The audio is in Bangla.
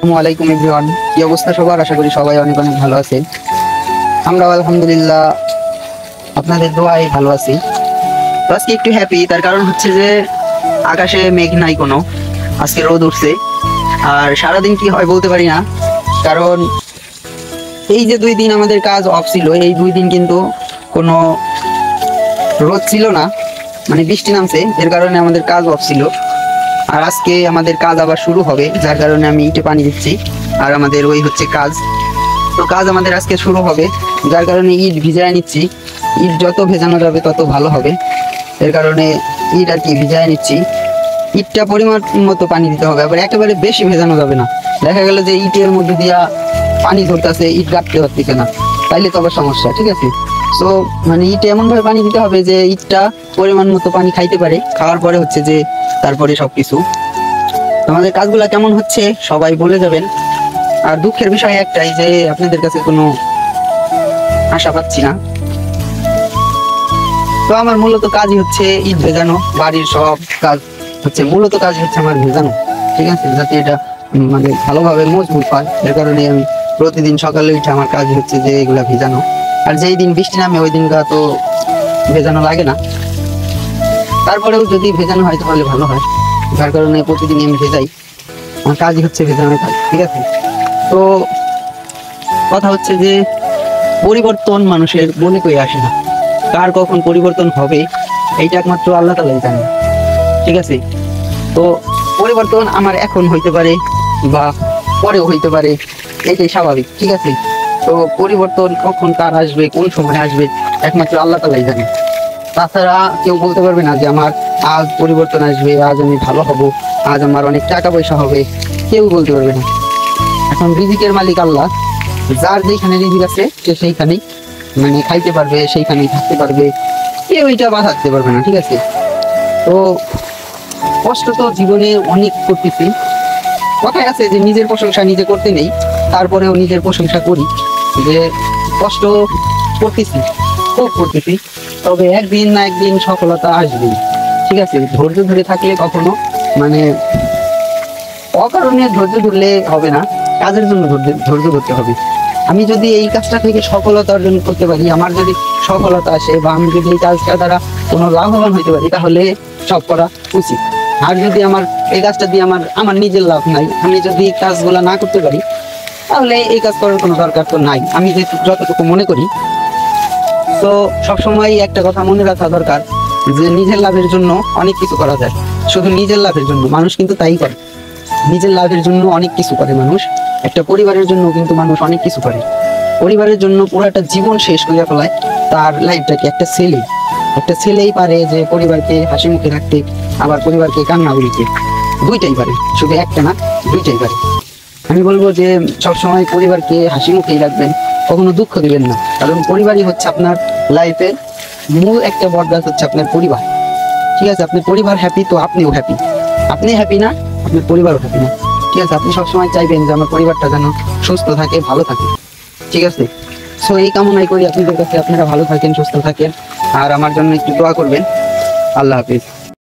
আসসালামু আলাইকুম এভরিওয়ান, কি অবস্থা সবার? আশা করি সবাই অনেক অনেক ভালো আছে। আমরা আলহামদুলিল্লাহ আপনাদের দোয়ায় ভালো আছি। তো আজকে একটু হ্যাপি, তার কারণ হচ্ছে যে আকাশে মেঘ নাই কোনো, আজকে রোদ উঠছে। আর সারাদিন কি হয় বলতে পারি না, কারণ এই যে 2 দিন আমাদের কাজ অফ ছিল, এই 2 দিন কিন্তু কোনো রোদ ছিল না, মানে বৃষ্টি নামছে, এর কারণে আমাদের কাজ অফ ছিল। আর আজকে আমাদের কাজ আবার শুরু হবে, যার কারণে আমি ইটে পানি দিচ্ছি। আর আমাদের ওই হচ্ছে কাজ, তো কাজ আমাদের আজকে শুরু হবে, যার কারণে ইট ভিজায় নিচ্ছি। ইট যত ভেজানো যাবে তত ভালো হবে, এর কারণে ইট আর কি ভিজায় নিচ্ছি। ইটটা পরিমাণ মতো পানি দিতে হবে, আবার একেবারে বেশি ভেজানো যাবে না। দেখা গেল যে ইটের মধ্যে দিয়া পানি ধরতেছে, ইট কাটতে পারতেছে না, তাইলে তো আবার সমস্যা। ঠিক আছে, সো মানে ইটে এমনভাবে পানি দিতে হবে যে ইটটা পরিমাণ মতো পানি খাইতে পারে, খাওয়ার পরে হচ্ছে যে তারপরে সবকিছু। আমাদের কাজগুলা কেমন হচ্ছে সবাই বলে যাবেন। আর দুঃখের বিষয় একটাই যে আপনাদের কাছে কোনো আশা পাচ্ছি না। তো আমার মূলত কাজই হচ্ছে ইট ভেজানো, বাড়ির সব কাজ হচ্ছে মূলত কাজ হচ্ছে আমার ভেজানো। ঠিক আছে, যাতে এটা মানে ভালোভাবে মজবুত হয়, এর কারণে আমি প্রতিদিন সকালে উঠে আমার কাজ হচ্ছে যে এগুলা ভেজানো। আর যেই দিন বৃষ্টি নামে ওই দিনটা তো ভেজানো লাগে না, তারপরেও যদি ভেজানো হয় তাহলে ভালো হয়, যার কারণে প্রতিদিন আমি ভেজাই। আমার কাজই হচ্ছে ভেজানোর কাজ। ঠিক আছে, তো কথা হচ্ছে যে পরিবর্তন মানুষের বলে কই আসে না, কার কখন পরিবর্তন হবে এইটা একমাত্র আল্লাহ তাআলাই জানে। ঠিক আছে, তো পরিবর্তন আমার এখন হইতে পারে বা পরেও হইতে পারে, এইটাই স্বাভাবিক। ঠিক আছে, তো পরিবর্তন কখন কার আসবে, কোন সময় আসবে, একমাত্র আল্লাহ তাআলাই জানে। তাছাড়া কেউ বলতে পারবে না যে আমার আজ পরিবর্তন আসবে, আজ আমি ভালো হব, আজ আমার অনেক টাকা পয়সা হবে, কেউ বলতে পারবে না। এখন রিজিকের মালিক আল্লাহ, যার যেখানে রিজিক আছে সে সেইখানেই মানে খাইতে পারবে, সেইখানেই থাকতে পারবে, কেউ এটা বাঁধাতে পারবে না। ঠিক আছে, তো কষ্ট তো জীবনে অনেক করতেছি। কথায় আছে যে নিজের প্রশংসা নিজে করতে নেই, তারপরেও নিজের প্রশংসা করি যে কষ্ট করতেছি, খুব করতেছি, তবে একদিন না একদিন সফলতা আসবে। ঠিক আছে, ধৈর্য ধরে থাকলে কখনো মানে অকারণে ধৈর্য ধরলে হবে না, কাজের জন্য ধৈর্য ধরতে হবে। আমি যদি এই কাজটা থেকে সফলতা অর্জন করতে পারি, আমার যদি সফলতা আসে বা আমি যদি এই কাজটা দ্বারা কোনো লাভবান হইতে পারি, তাহলে সব করা উচিত। আর যদি আমার এই কাজটা দিয়ে আমার নিজের লাভ নাই, আমি যদি কাজগুলো না করতে পারি, তাহলে এই কাজ করার কোনো দরকার তো নাই, আমি যতটুকু মনে করি। তো সবসময় একটা কথা মনে রাখা দরকার যে নিজের লাভের জন্য অনেক কিছু করা যায়। শুধু নিজের লাভের জন্য মানুষ কিন্তু তাই করে, নিজের লাভের জন্য অনেক কিছু করে মানুষ। একটা পরিবারের জন্য কিন্তু মানুষ অনেক কিছু করে, পরিবারের জন্য পুরোটা জীবন শেষ করে ফেলায় তার লাইফটাকে। একটা ছেলেই পারে যে পরিবারকে হাসি মুখে রাখতে, আবার পরিবারকে কান্না করিতে, দুইটাই পারে, শুধু একটা না, দুইটাই পারে। আমি বলবো যে সবসময় পরিবারকে হাসি মুখেই রাখবেন, কখনো দুঃখ দিবেন না, কারণ পরিবারই হচ্ছে আপনার লাইফের মূল একটা বটগাছ হচ্ছে আপনার পরিবার। ঠিক আছে, আপনার পরিবার হ্যাপি তো আপনিও হ্যাপি, আপনি হ্যাপি না আপনার পরিবারও হ্যাপি না। ঠিক আছে, আপনি সবসময় চাইবেন যে আমার পরিবারটা যেন সুস্থ থাকে, ভালো থাকে। ঠিক আছে, সো এই কামনাই করি আপনাদের কাছে, আপনারা ভালো থাকেন, সুস্থ থাকেন, আর আমার জন্য একটু দোয়া করবেন। আল্লাহ হাফিজ।